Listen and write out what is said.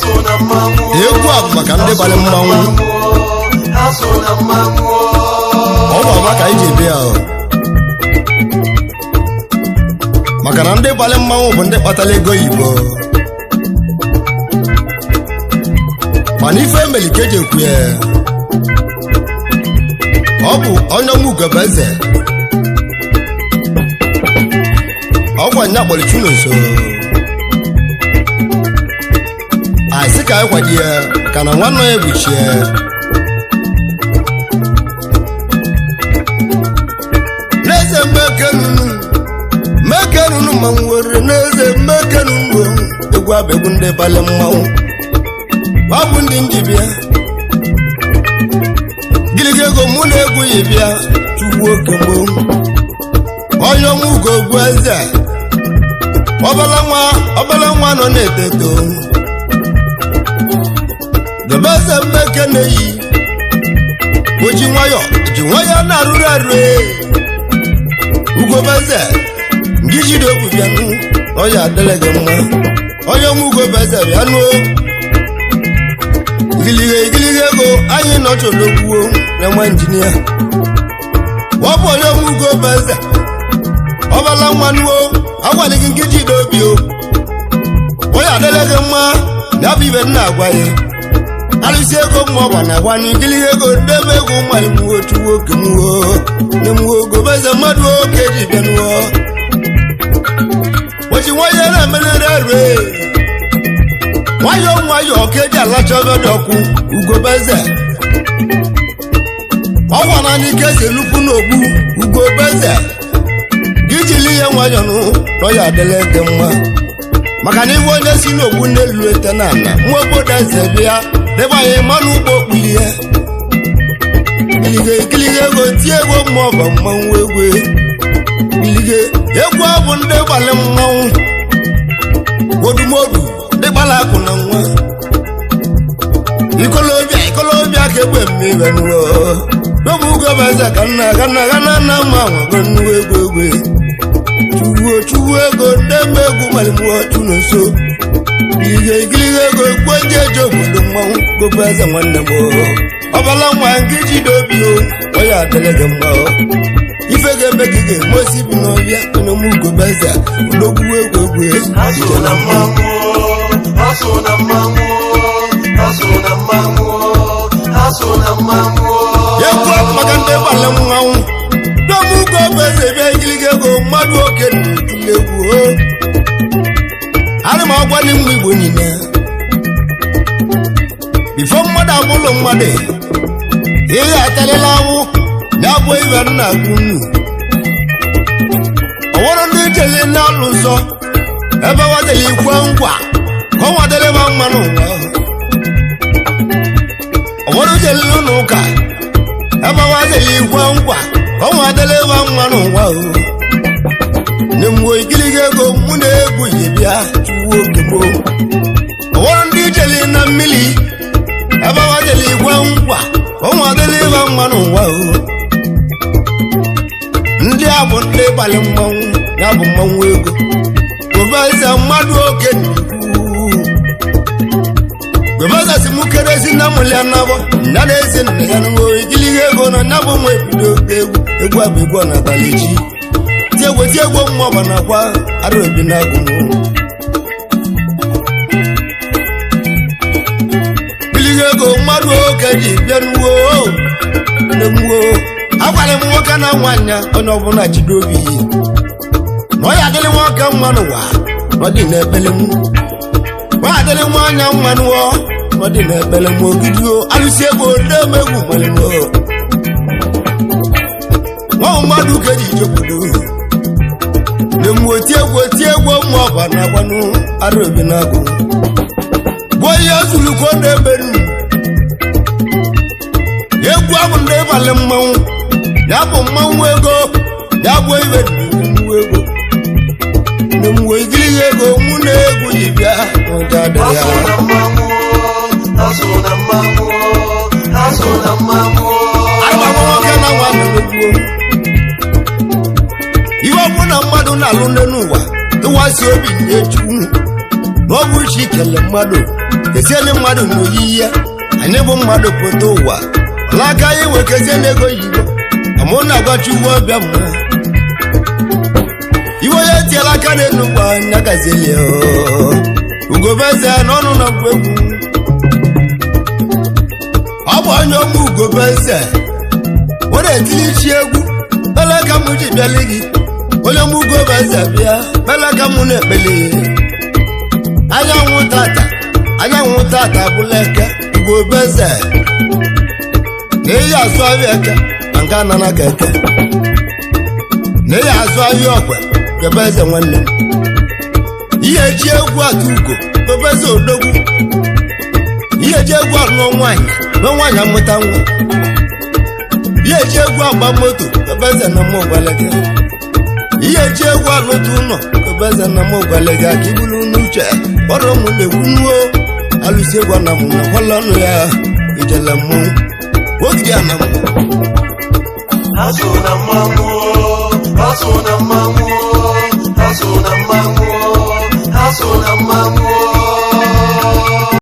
egwu a maka ndị bale mmanwụ ọ bụ maka iji bịa maka na ndị bale mmanwụ bụ ndị kpatara ego oyibo mana ife emeli ka eji ekwu ya ọ bụ onye ọmụgobe eze ọgwa nya kpọrọ chuno nso asị ka anyị kwado ya ka na nwanne ya ebuchie n'eze mmekenunu ma nwere n'eze mmekenunu egwu abegwu ndị bale mmanwụ ọ bụ ndị njibịa gịlịga ego mụ na egwu yi bịa chukwu oke mgbo onye ọnwa ugo ogbu eze ọbala nwa nọ na-eteto debe eze mmeke na-eyi o ji nwayọ na-arụrụ arụ ugobe eze ndị jide okwu bịanụ onye adịla gị mma onye ọnwa ugobe eze bịanụ igiliga ego anyị nọchọlogwuo na nwa injinia ọ bụ onye ọnwa ugobe eze ọbala nwanuo agwalịghị nke jide obi onye adịla gị mma ya bụ ibe nna agwa ya alụsi ego mma ọgba na agwa na igiliga ego debe ego mmalịmwo chuwo oke mwo na mwo gobe eze mmadụ oke ji bịanụọ ochi nwanyị na-emelere arụ nwayọọ ka eji alacha ogodo ọkwụ ugobe eze ọgwa na ndị ka esi elukwu n'ogbu ugobe eze gị jili ihe nwayọ nọ ya adịla gị mma maka na iwe onye si n'ogbu n'elu ete na ala nwa obodo eze bịa debanye mmanụ ugbo okpuli ya giliga ego tie ego maọbụ mmanwụ egwu egwu ọ bụ ndị gbalị mmanwụ odumodu ndị gbala akụ na nwa ikolobịa ka egbe mmiri nuo n'obu ugobe eze ka nna na mma nwago nnuwe egwu chuwu ego ndebe egwu malimụọ chuno nso igiliga ego egwu ndị eji obodo mmanwụ gobe eze nwanne m ọbala nwa nke jide obi onye adịla gị mma ife ga-eme gị ga-eme osi bi n'ọbịa onye ugobe eze n'ogwu egwu egwu maka ndị gbalị mmanwụ n'omu ugobe eze bịa igiliga ego mmadụ oke na-etule egwu ana m agwali mma igbo niile bifo mmadụ abụlụ mmadụ ihe atalịla awụ ya bụ ibe nna agụ nnu ọwụrụ ndị jeli n'ọlụ nsọ ebe wadeli ikwe ngwa ka ọ wadele ma mma n'ụwa ọwụrụ jeli n'ụlọ ụka ebe wadeli ikwe ngwa ka ọ wadele ma mma n'ụwa nye mgbe igiliga ego mụ na egwu yi bịa chuwu okemo ọwụrụ ndị jeli na mmiri ebe wadeli ikwe ngwa ka ọ wadele ma mma n'ụwa ndị a bụ ndị gbalị mmanwụ ya bụ mmanwụ ego gobe eze mmadụ oke gobe eze si mụ kerezi na mụli anabọ nna na-ezi nna ya n'ụwa igiliga ego na nya bụ nwa ebido egwu abụ egwu n'abalị ji tie egwu mma ọba nakwa arụ obi na-agụ igiliga ego mmadụ oke ji bịa n'uwo agwara m nwoke na nwanyị onye ọbụla jide obi na ọ ya adịrị nwoke mma n'ụwa ọ dị n'ekpele m ọ adịrị nwanyị mma n'ụwa ọ dị n'ekpele m ogidio alụsi ego na-emegwu nwere m nwa mmadụ ka eji jekwudo na-emwe tie egwu mma ọba na agwanụ arụ obi na-agụ bụ ihe zuluko na-emenu egwu abụ ndị ịbalị mmanwụ ya bụ mmanwụ ego ya bụ ibe mmanwụ ego na mwe igiliga ego mụ na egwu yi bịa ụja dị ya agbanwe nwoke na nwa na-egwu ihe ọ bụ na mmadụ na-alụ nne n'ụwa ịwasi obi na-echu na ọ bụ isi ikele mmadụ kesienụ mmadụ n'oyiyi ya anyị bụ mmadụ pụta ụwa ọlaka anyị nwe kesienụ ego yibo amụ na-agwachi ugbo ọbịa mma iwe ya tiela aka n'elu ugbo anya gazieli ugobeze n'ọnụ na mgbe egwu ọ bụ onye ọmụ ugobeze ọ na-etili chi egwu belaka m ji bịali gị onye ọmụ ugobeze bịa belaka m na-ekpeli anyanwụ tata bụla eke ugobeze na eyi azụ ahịa eke na nke anana ka eke na eyi azụ ahịa ọkwe ugobeze nwanne ihe ji egwu atụ ugo ugobeze odogwu ihe ji egwu anụ nwaanyị amụta nwa ihe ji egwu agba moto ugobeze na mụ gwalege ihe ji egwu alụta ụlọ ugobeze na mụ gwalege aka ibulu n'uche kpọrọ ụmụ na-ekwu nnuo alụsi egwu na mụ na kwala ọnụ ya ijele mmọnwụ ogidi ya na mụ azụ na mmanwụ